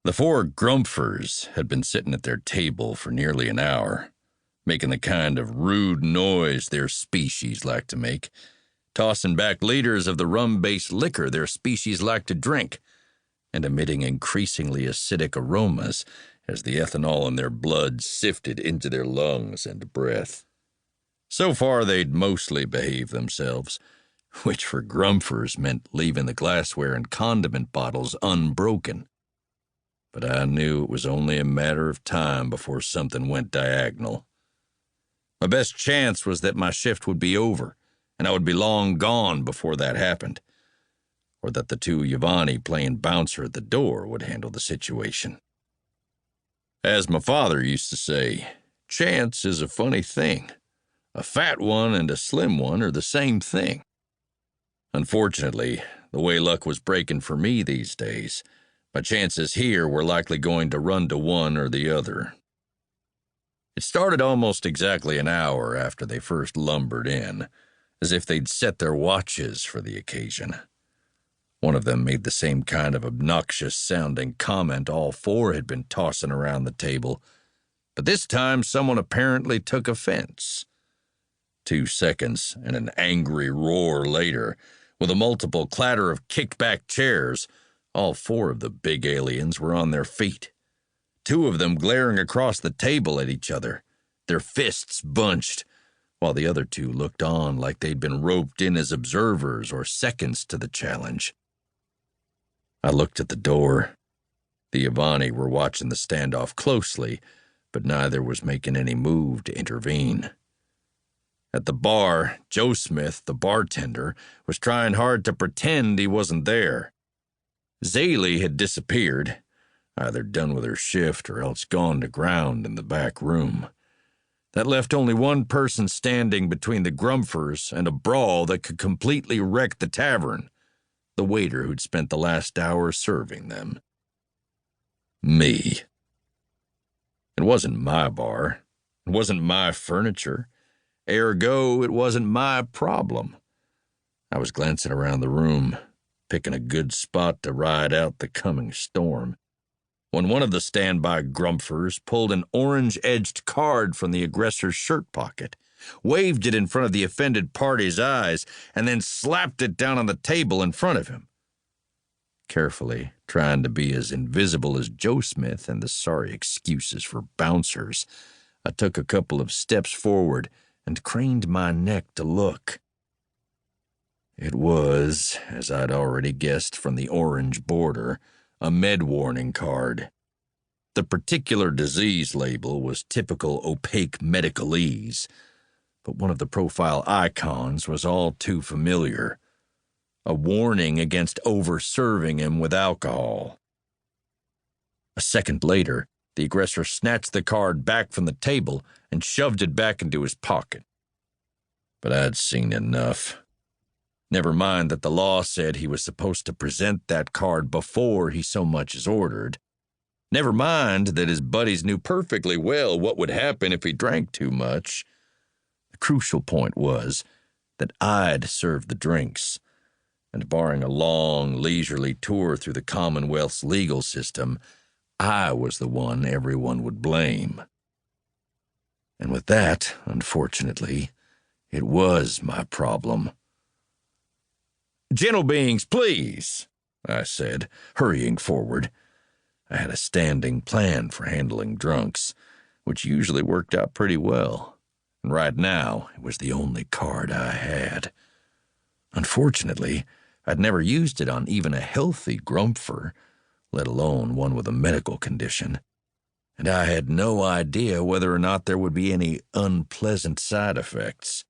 The four grumphers had been sitting at their table for nearly an hour, making the kind of rude noise their species like to make, tossing back liters of the rum-based liquor their species like to drink, and emitting increasingly acidic aromas as the ethanol in their blood sifted into their lungs and breath. So far, they'd mostly behaved themselves, which for grumphers meant leaving the glassware and condiment bottles unbroken. But I knew it was only a matter of time before something went diagonal. My best chance was that my shift would be over, and I would be long gone before that happened, or that the two Yavani playing bouncer at the door would handle the situation. As my father used to say, chance is a funny thing. A fat one and a slim one are the same thing. Unfortunately, the way luck was breaking for me these days, my chances here were likely going to run to one or the other. It started almost exactly an hour after they first lumbered in, as if they'd set their watches for the occasion. One of them made the same kind of obnoxious-sounding comment all four had been tossing around the table, but this time someone apparently took offense. 2 seconds and an angry roar later, with a multiple clatter of kicked-back chairs, all four of the big aliens were on their feet. 2 of them glaring across the table at each other, their fists bunched, while the other 2 looked on like they'd been roped in as observers or seconds to the challenge. I looked at the door. The Yavani were watching the standoff closely, but neither was making any move to intervene. At the bar, Joe Smith, the bartender, was trying hard to pretend he wasn't there. Zaylee had disappeared, either done with her shift or else gone to ground in the back room. That left only one person standing between the grumphers and a brawl that could completely wreck the tavern, the waiter who'd spent the last hour serving them. Me. It wasn't my bar. It wasn't my furniture. Ergo, it wasn't my problem. I was glancing around the room, picking a good spot to ride out the coming storm, when one of the standby grumphers pulled an orange-edged card from the aggressor's shirt pocket, waved it in front of the offended party's eyes, and then slapped it down on the table in front of him. Carefully, trying to be as invisible as Joe Smith and the sorry excuses for bouncers, I took a couple of steps forward and craned my neck to look. It was, as I'd already guessed from the orange border, a med warning card. The particular disease label was typical opaque medicalese, but one of the profile icons was all too familiar. A warning against over-serving him with alcohol. A second later, the aggressor snatched the card back from the table and shoved it back into his pocket. But I'd seen enough. Never mind that the law said he was supposed to present that card before he so much as ordered. Never mind that his buddies knew perfectly well what would happen if he drank too much. The crucial point was that I'd served the drinks, and barring a long, leisurely tour through the Commonwealth's legal system, I was the one everyone would blame. And with that, unfortunately, it was my problem. "Gentle beings, please," I said, hurrying forward. I had a standing plan for handling drunks, which usually worked out pretty well, and right now it was the only card I had. Unfortunately, I'd never used it on even a healthy grumpher, let alone one with a medical condition, and I had no idea whether or not there would be any unpleasant side effects.